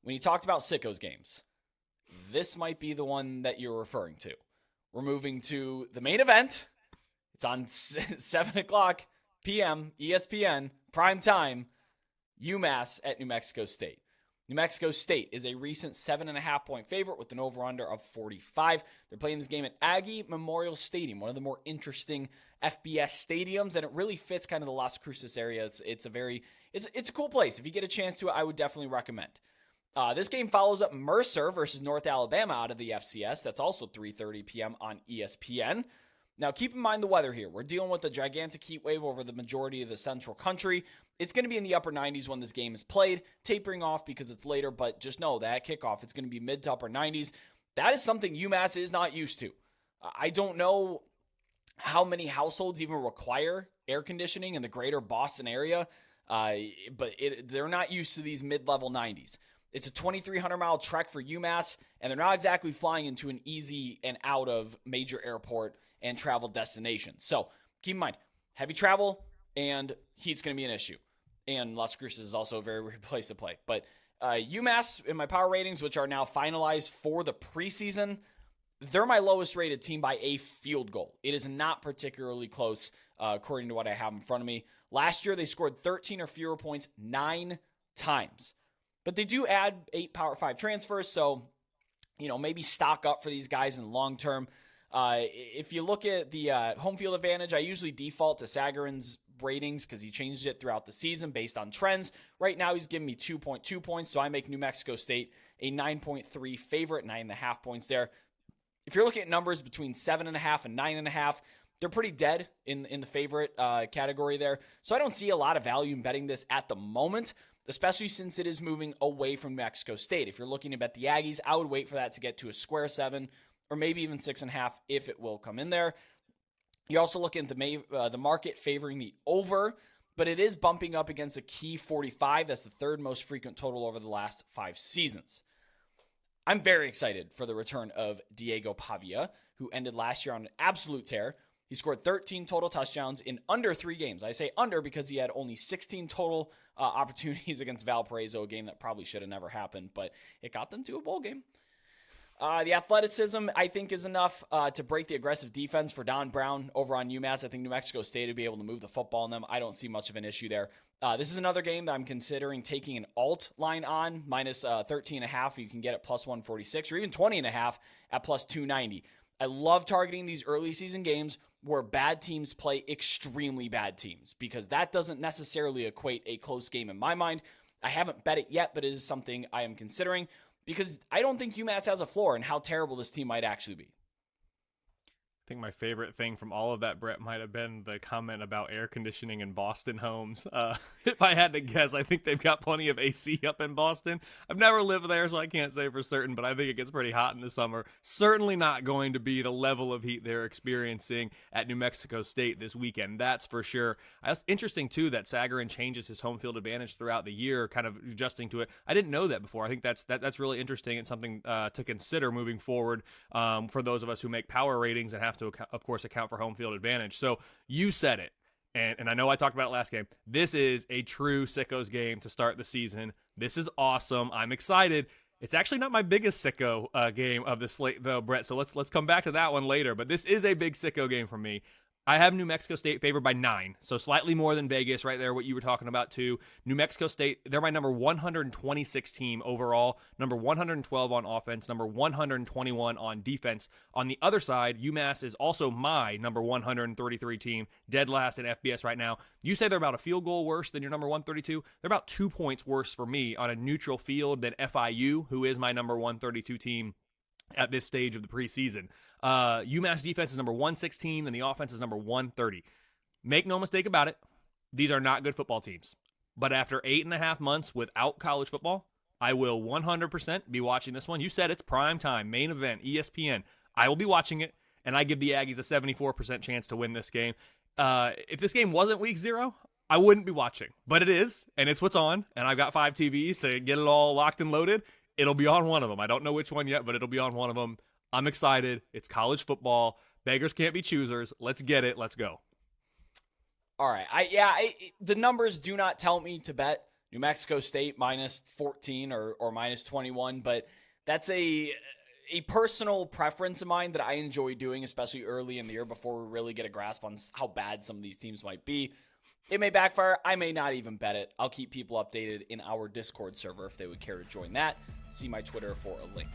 when you talked about sickos games, this might be the one that you're referring to. We're moving to the main event. It's on 7 o'clock p.m. ESPN, prime time, UMass at New Mexico State. New Mexico State is a recent 7.5-point favorite with an over-under of 45. They're playing this game at Aggie Memorial Stadium, one of the more interesting FBS stadiums, and it really fits kind of the Las Cruces area. It's a cool place. If you get a chance to, I would definitely recommend. This game follows up Mercer versus North Alabama out of the FCS. That's also 3:30 p.m. on ESPN. Now, keep in mind the weather here. We're dealing with a gigantic heat wave over the majority of the central country. It's going to be in the upper 90s when this game is played, tapering off because it's later, but just know that kickoff, it's going to be mid to upper 90s. That is something UMass is not used to. I don't know how many households even require air conditioning in the greater Boston area, but they're not used to these mid-level 90s. It's a 2,300-mile trek for UMass, and they're not exactly flying into an easy and out of major airport and travel destination. So keep in mind, heavy travel and heat's going to be an issue. And Las Cruces is also a very weird place to play. But UMass, in my power ratings, which are now finalized for the preseason, they're my lowest rated team by a field goal. It is not particularly close, according to what I have in front of me. Last year, they scored 13 or fewer points 9 times. But they do add 8 Power 5 transfers, so maybe stock up for these guys in the long term. If you look at the home field advantage, I usually default to Sagarin's ratings because he changed it throughout the season based on trends. Right now, he's giving me 2.2 points, so I make New Mexico State a 9.3 favorite, 9.5 points there. If you're looking at numbers between 7.5 and 9.5, they're pretty dead in the favorite category there. So I don't see a lot of value in betting this at the moment, especially since it is moving away from New Mexico State. If you're looking to bet the Aggies, I would wait for that to get to a square 7 or maybe even 6.5 if it will come in there. You're also looking at the market favoring the over, but it is bumping up against a key 45. That's the third most frequent total over the last 5 seasons. I'm very excited for the return of Diego Pavia, who ended last year on an absolute tear. He scored 13 total touchdowns in under 3 games. I say under because he had only 16 total opportunities against Valparaiso, a game that probably should have never happened, but it got them to a bowl game. The athleticism, I think, is enough to break the aggressive defense for Don Brown over on UMass. I think New Mexico State would be able to move the football on them. I don't see much of an issue there. This is another game that I'm considering taking an alt line on, minus 13.5. You can get it plus 146 or even 20.5 at plus 290. I love targeting these early season games where bad teams play extremely bad teams because that doesn't necessarily equate a close game in my mind. I haven't bet it yet, but it is something I am considering because I don't think UMass has a floor in how terrible this team might actually be. I think my favorite thing from all of that, Brett, might have been the comment about air conditioning in Boston homes. If I had to guess, I think they've got plenty of AC up in Boston. I've never lived there, so I can't say for certain, but I think it gets pretty hot in the summer. Certainly not going to be the level of heat they're experiencing at New Mexico State this weekend. That's for sure. It's interesting, too, that Sagarin changes his home field advantage throughout the year, kind of adjusting to it. I didn't know that before. I think that's really interesting and something to consider moving forward for those of us who make power ratings and have to, of course, account for home field advantage. So you said it, and I know I talked about it last game. This is a true sickos game to start the season. This is awesome. I'm excited. It's actually not my biggest sicko game of the slate, though, Brett. So let's come back to that one later. But this is a big sicko game for me. I have New Mexico State favored by 9, so slightly more than Vegas right there, what you were talking about too. New Mexico State, they're my number 126 team overall, number 112 on offense, number 121 on defense. On the other side, UMass is also my number 133 team, dead last in FBS right now. You say they're about a field goal worse than your number 132. They're about 2 points worse for me on a neutral field than FIU, who is my number 132 team at this stage of the preseason. UMass defense is number 116, and the offense is number 130. Make no mistake about it, these are not good football teams. But after 8.5 months without college football, I will 100% be watching this one. You said it's prime time, main event, ESPN. I will be watching it, and I give the Aggies a 74% chance to win this game. If this game wasn't week 0, I wouldn't be watching. But it is, and it's what's on, and I've got 5 TVs to get it all locked and loaded. It'll be on one of them. I don't know which one yet, but it'll be on one of them. I'm excited. It's college football. Beggars can't be choosers. Let's get it. Let's go. All right. The numbers do not tell me to bet New Mexico State minus 14 or minus 21, but that's a personal preference of mine that I enjoy doing, especially early in the year before we really get a grasp on how bad some of these teams might be. It may backfire. I may not even bet it. I'll keep people updated in our Discord server if they would care to join that. See my Twitter for a link.